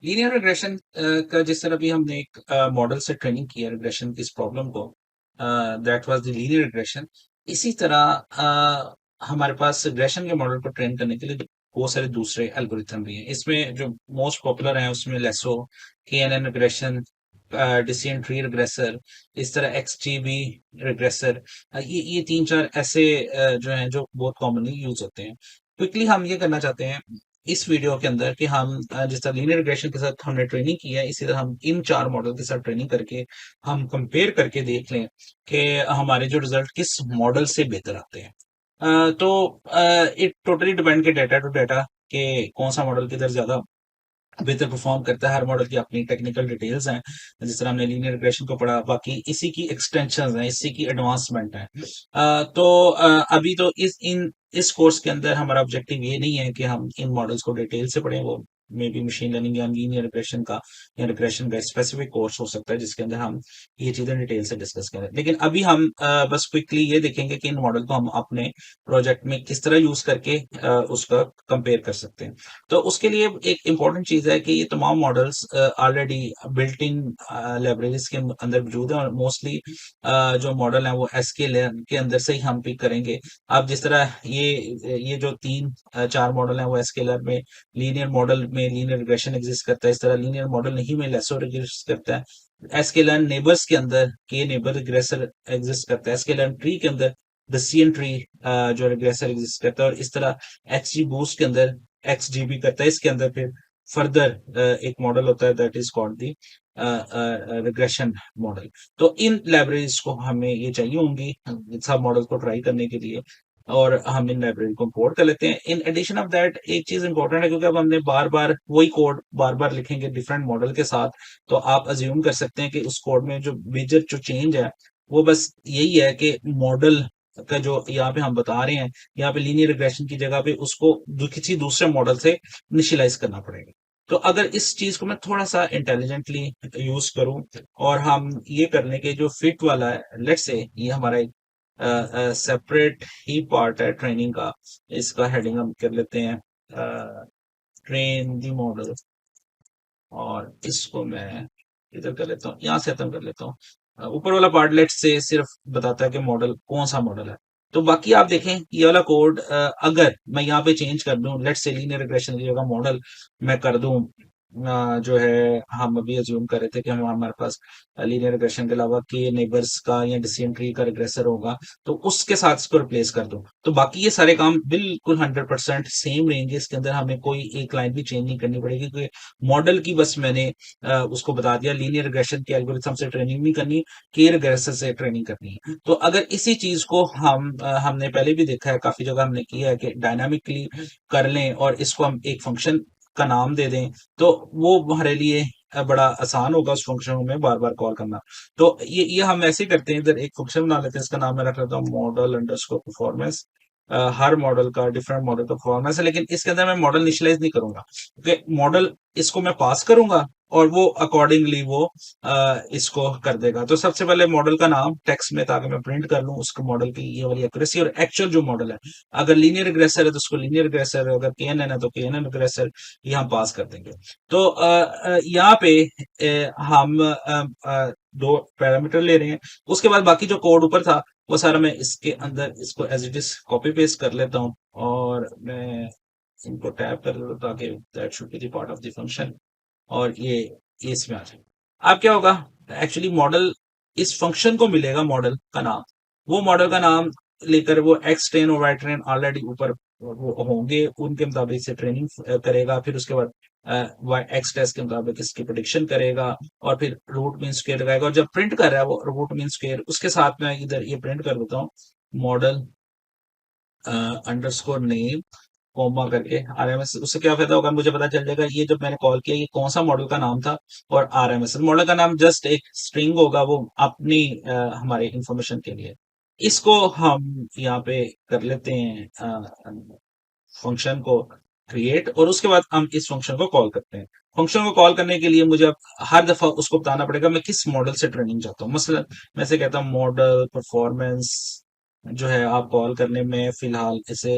Linear regression का जिस तरह भी हमने एक मॉडल से ट्रेनिंग किया रिग्रेशन की इस प्रॉब्लम को, that was the linear regression. इसी तरह हमारे पास रिग्रेशन के मॉडल को ट्रेन करने के लिए बहुत सारे दूसरे एल्गोरिथम भी हैं। इसमें जो मोस्ट पॉपुलर हैं उसमें lasso, KNN regression, decision tree regressor, इस तरह एक्सजीबी रिग्रेसर। ये तीन चार ऐसे जो हैं जो बहुत कॉमनली यूज होते हैं। क्विकली हम ये करना चाहते हैं इस वीडियो के अंदर कि हम जिस तरह लीनियर रिग्रेशन के साथ हमने ट्रेनिंग की है, इसी तरह हम इन चार मॉडल के साथ ट्रेनिंग करके हम कंपेयर करके देख लें कि हमारे जो रिजल्ट किस मॉडल से बेहतर आते हैं। तो इट टोटली डिपेंड के डाटा टू डाटा के कौन सा मॉडल किधर ज्यादा बेहतर परफॉर्म करता है। हर मॉडल की अपनी टेक्निकल डिटेल्स हैं, जिस तरह हमने लीनियर रिग्रेशन को पढ़ा, बाकी इसी की एक्सटेंशन है, इसी की एडवांसमेंट है। तो अभी तो इस कोर्स के अंदर हमारा ऑब्जेक्टिव ये नहीं है कि हम इन मॉडल्स को डिटेल से पढ़ें। वो मे बी मशीन लर्निंग या लीनियर रिग्रेशन का या रिग्रेशन का स्पेसिफिक कोर्स हो सकता है जिसके अंदर हम ये चीजें डिटेल से डिस्कस करें। लेकिन अभी हम बस क्विकली ये देखेंगे कि इन मॉडल को हम अपने प्रोजेक्ट में किस तरह यूज करके उसका कंपेयर कर सकते हैं। तो उसके लिए एक इम्पॉर्टेंट चीज है कि ये तमाम models already built in libraries के अंदर मौजूद है, और मोस्टली जो मॉडल है वो एसक्यूएल के अंदर से ही हम पिक करेंगे। अब जिस तरह ये जो तीन चार मॉडल हैं वो एसक्यूएल में लीनियर मॉडल में लीनियर रिग्रेशन एग्जिस्ट करता है, इस तरह लीनियर मॉडल नहीं में लेसो एग्जिस्ट करता है। एसक्यूएल नेबर्स के अंदर के नेबर रिग्रेसर एग्जिस्ट करता है, एसक्यूएल ट्री के अंदर डिसिएंट ट्री जो रिग्रेसर एग्जिस्ट करता है, और इस तरह एक्सजी बूस्ट के अंदर एक्सजीबी करता है। इसके अंदर फिर फर्दर एक मॉडल होता है that is called the regression model. तो इन लाइब्रेरीज को हमें ये चाहिए होंगी सब मॉडल को ट्राई करने के लिए, और हम इन लाइब्रेरी को इंपोर्ट कर लेते हैं। इन एडिशन ऑफ दैट एक चीज इंपॉर्टेंट है, क्योंकि अब हमने बार बार वही कोड बार बार लिखेंगे डिफरेंट मॉडल के साथ, तो आप अज्यूम कर सकते हैं कि उस कोड में जो मेजर जो चेंज है वो बस यही है कि मॉडल का जो यहाँ पे हम बता रहे हैं, यहाँ पे लीनियर रिग्रेशन की जगह पे उसको किसी दूसरे मॉडल से इनिशियलाइज करना पड़ेगा। तो अगर इस चीज को मैं थोड़ा सा इंटेलिजेंटली यूज करूं, और हम ये करने के जो फिट वाला है, लेट्स से ये हमारा एक सेपरेट ही पार्ट है ट्रेनिंग का। इसका हेडिंग हम कर लेते हैं ट्रेन दी मॉडल, और इसको मैं इधर कर लेता हूँ, यहाँ से खत्म कर लेता हूँ। ऊपर वाला पार्ट लेट्स से सिर्फ बताता है कि मॉडल कौन सा मॉडल है। तो बाकी आप देखें ये वाला कोड अगर मैं यहाँ पे चेंज कर दूं, लेट्स से लीनियर रिग्रेशन की जगह मॉडल मैं कर दूं, जो है हम अभी अज्यूम कर रहे थे कि हम हमारे पास लीनियर रिग्रेशन के अलावा के नेबर्स का या डिसिएंट ट्री का रिग्रेसर होगा, तो उसके साथ इसको रिप्लेस कर दूं, तो बाकी ये सारे काम बिल्कुल 100% सेम रहेंगे। इसके अंदर हमें कोई एक लाइन भी चेंज नहीं करनी पड़ेगी, क्योंकि मॉडल की बस मैंने उसको बता दिया। लीनियर रिग्रेशन के एल्गोरिथम से ट्रेनिंग नहीं करनी, के रिग्रेसर से ट्रेनिंग करनी है। तो अगर इसी चीज को हमने पहले भी देखा है, काफी जगह हमने किया है कि डायनामिकली कर लें और इसको हम एक फंक्शन का नाम दे दें, तो वो हमारे लिए बड़ा आसान होगा उस फंक्शन में बार बार कॉल करना। तो ये हम ऐसे ही करते हैं, इधर एक फंक्शन बना लेते हैं, इसका नाम मैं रख लेता हूँ मॉडल अंडरस्कोर परफॉर्मेंस। हर मॉडल का डिफरेंट मॉडल का परफॉर्मेंस है, लेकिन इसके अंदर मैं मॉडल इनिशियलाइज नहीं करूंगा, क्योंकि मॉडल इसको मैं पास करूंगा और वो अकॉर्डिंगली वो इसको कर देगा। तो सबसे पहले मॉडल का नाम टेक्स्ट में, ताकि मैं प्रिंट कर लूं उसको मॉडल की ये वाली एक्यूरेसी, और एक्चुअल जो मॉडल है, अगर लीनियर रिग्रेसर है तो उसको लीनियर रिग्रेसर, अगर केएनएन है तो केएनएन रिग्रेसर, ये हम पास कर देंगे। तो यहाँ पे हम दो पैरामीटर ले रहे हैं। उसके बाद बाकी जो कोड ऊपर था वो सारा मैं इसके अंदर इसको as it is copy paste कर लेता हूँ, और मैं इनको टैप कर लेता हूँ ताकि that should be the part of the function, और ये इसमें आ जाए। अब क्या होगा, एक्चुअली मॉडल इस फंक्शन को मिलेगा मॉडल का नाम, वो मॉडल का नाम लेकर वो एक्स ट्रेन और वाई ट्रेन ऑलरेडी ऊपर वो होंगे, उनके मुताबिक से ट्रेनिंग करेगा। फिर उसके बाद वाई एक्स टेस्ट के मुताबिक इसकी प्रोडिक्शन करेगा, और फिर रूट मीन स्क्वेयर लगाएगा, और जब प्रिंट कर रहा है वो रूट मीन स्क्वेयर उसके साथ में इधर ये प्रिंट कर देता हूँ मॉडल अंडरस्कोर नेम कॉमा करके आरएमएस। उससे क्या फायदा होगा, मुझे पता चल जाएगा ये जब मैंने कॉल किया ये कौन सा मॉडल का नाम था, और आरएमएस मॉडल का नाम जस्ट एक स्ट्रिंग होगा, वो अपनी हमारे इंफॉर्मेशन के लिए। इसको हम यहाँ पे कर लेते हैं फंक्शन को क्रिएट, और उसके बाद हम इस फंक्शन को कॉल करते हैं। फंक्शन को कॉल करने के लिए मुझे अब हर दफा उसको बताना पड़ेगा मैं किस मॉडल से ट्रेनिंग चाहता हूँ। मसलन मैं से कहता हूँ मॉडल परफॉर्मेंस जो है आप कॉल करने में फिलहाल इसे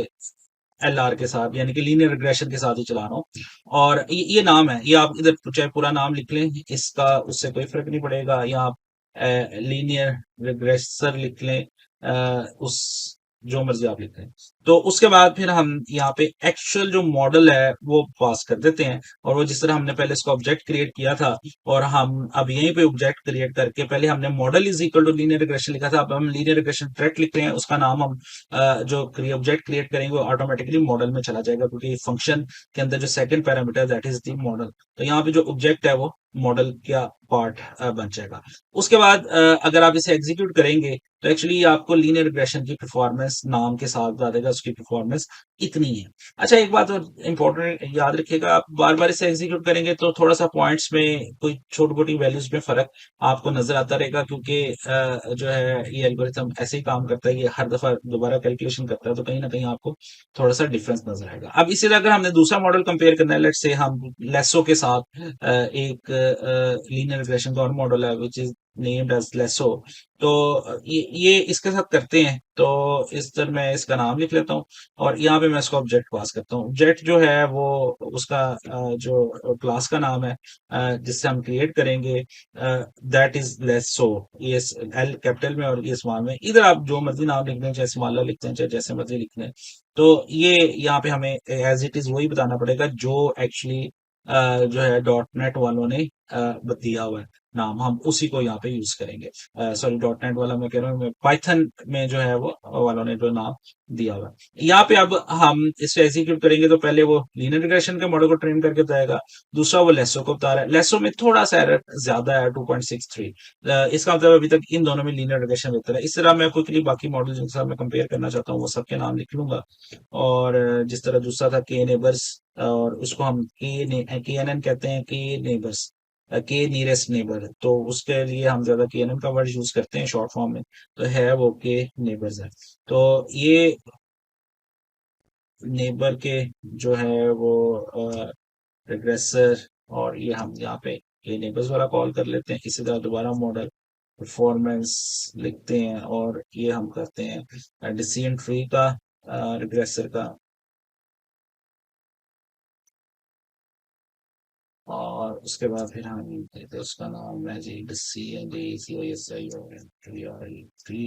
LR के साथ, यानी कि लीनियर रिग्रेशन के साथ ही चला रहा हूँ। और ये नाम है, ये आप इधर चाहे पूरा नाम लिख लें, इसका उससे कोई फर्क नहीं पड़ेगा, या आप लीनियर रिग्रेसर लिख लें, उस जो मर्जी आप लिख लें। तो उसके बाद फिर हम यहाँ पे एक्चुअल जो मॉडल है वो पास कर देते हैं, और वो जिस तरह हमने पहले इसका ऑब्जेक्ट क्रिएट किया था, और हम अब यहीं पे ऑब्जेक्ट क्रिएट करके, पहले हमने model is equal to linear regression लिखा था, अब हम लीनियर रिग्रेशन ट्रैक लिख रहे हैं, उसका नाम हम जो ऑब्जेक्ट क्रिएट करेंगे वो ऑटोमेटिकली मॉडल में चला जाएगा, क्योंकि फंक्शन के अंदर जो second parameter that is the model, तो यहाँ पे जो ऑब्जेक्ट है वो मॉडल का पार्ट बन जाएगा। उसके बाद अगर आप इसे एग्जीक्यूट करेंगे तो एक्चुअली आपको लीनियर रिग्रेशन की परफॉर्मेंस नाम के साथ बता देगा, उसकी परफॉर्मेंस इतनी है। अच्छा, एक बात और इंपॉर्टेंट याद रखिएगा, आप बार बार इसे एग्जीक्यूट करेंगे तो थोड़ा सा पॉइंट्स में कोई छोटी मोटी वैल्यूज में फर्क आपको नजर आता रहेगा, क्योंकि जो है ये एल्गोरिथम ऐसे ही काम करता है कि हर दफा दोबारा कैलकुलेशन करता है, तो कहीं ना कहीं आपको थोड़ा सा डिफरेंस नजर आएगा। अब इसी तरह अगर हमने दूसरा मॉडल कंपेयर करना है, लेट्स से हम लेसो के साथ एक लीनियर रिग्रेशन का और मॉडल है which is named as lasso, तो ये इसके साथ करते हैं। तो इस तरह मैं इसका नाम लिख लेता हूँ, और यहाँ पे मैं इसको ऑब्जेक्ट पास करता हूँ। ऑब्जेक्ट जो है वो उसका जो क्लास का नाम है जिससे हम क्रिएट करेंगे, दैट इज लेसो, ये एल कैपिटल में और ये स्मॉल में। इधर आप जो मर्जी नाम लिख दें, चाहे स्मॉलर लिखते हैं चाहे जैसे मर्जी लिख दें, तो ये यहाँ पे हमें एज इट इज वही बताना पड़ेगा जो एक्चुअली जो है डॉट नेट वालों ने दिया हुआ है नाम, हम उसी को यहाँ पे यूज करेंगे। सॉरी, डॉट नेट वाला मैं कह रहा हूँ, पाइथन में जो है वो वालों ने जो नाम दिया हुआ है। यहाँ पे अब हम इसे एग्जीक्यूट करेंगे तो पहले वो लीनियर रिग्रेशन के मॉडल को ट्रेन करके बताएगा, दूसरा वो लेसो को बता रहा है। लेसो में थोड़ा सा एरर ज्यादा है, 2.63, इसका मतलब अभी तक इन दोनों में लीनियर रिग्रेशन बेहतर है। इस तरह मैं क्विकली बाकी मॉडल जिनके साथ मैं कंपेयर करना चाहता हूँ वो सबके नाम लिख लूंगा। और जिस तरह दूसरा था के नेबर्स, और उसको हम के एन एन कहते हैं, के नेबर्स, के नियरेस्ट नेबर, तो उसके लिए हम ज्यादा के एन एन का वर्ड यूज करते हैं शॉर्ट फॉर्म में, तो है वो के नेबर्स है। तो ये नेबर के जो है वो रिग्रेसर, और ये हम यहाँ पे ये नेबर्स वाला कॉल कर लेते हैं। इसी तरह दोबारा मॉडल परफॉर्मेंस लिखते हैं, और ये हम करते हैं डिसीजन ट्री का रिग्रेसर का, और उसके बाद फिर हम देते हैं उसका नाम है जी डिसीजन ट्री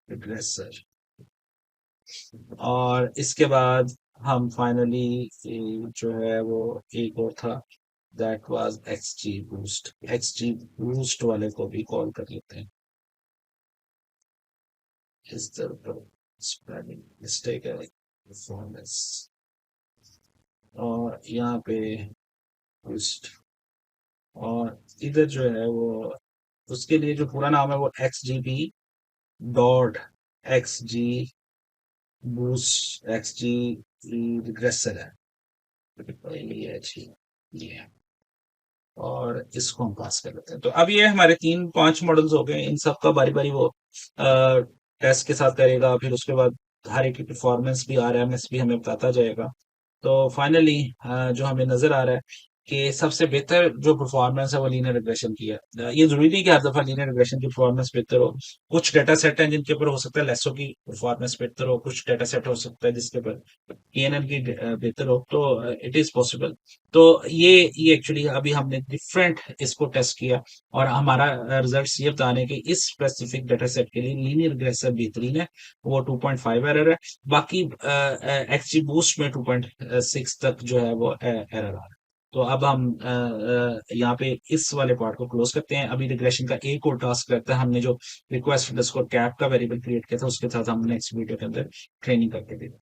रिग्रेसर। और इसके बाद हम फाइनली जो है वो एक और था, दैट वाज एक्सजी बूस्ट वाले को भी कॉल कर लेते हैं। इस तरह पर स्पेलिंग मिस्टेक है, परफॉर्मेंस, और यहाँ पे बूस्ट, और इधर जो है वो उसके लिए जो पूरा नाम है वो XGB.XG बूस्ट XG रिग्रेसर है, ये अच्छी ये, और इसको हम पास कर लेते हैं। तो अब ये हमारे 3-5 मॉडल्स हो गए, इन सब का बारी बारी वो टेस्ट के साथ करेगा, फिर उसके बाद हर एक की परफॉर्मेंस भी RMS भी हमें बताता जाएगा। तो फाइनली जो हमें नजर आ रहा है कि सबसे बेहतर जो परफॉर्मेंस है वो लीनियर रिग्रेशन की है। ये जरूरी नहीं कि हर दफा लीनियर रिग्रेशन की परफॉर्मेंस बेहतर हो, कुछ डेटा सेट हैं जिनके ऊपर हो सकता है लेसो की परफॉर्मेंस बेहतर हो, कुछ डेटा सेट हो सकता है जिसके ऊपर KNN की बेहतर हो, तो इट इज पॉसिबल। तो ये एक्चुअली अभी हमने डिफरेंट इसको टेस्ट किया, और हमारा रिजल्ट ये बताने कि इस स्पेसिफिक डेटा सेट के लिए लीनियर रिग्रेसर बेहतरीन है, वो 2.5 एरर है। बाकी XG बूस्ट में 2.6 तक जो है वो एरर आ रहा है। तो अब हम यहाँ पे इस वाले पार्ट को क्लोज करते हैं। अभी रिग्रेशन का एक और टास्क रहता है, हमने जो रिक्वेस्ट अंडरस्कोर कैप का वेरिएबल क्रिएट किया था उसके साथ हम नेक्स्ट वीडियो के अंदर ट्रेनिंग करके देंगे।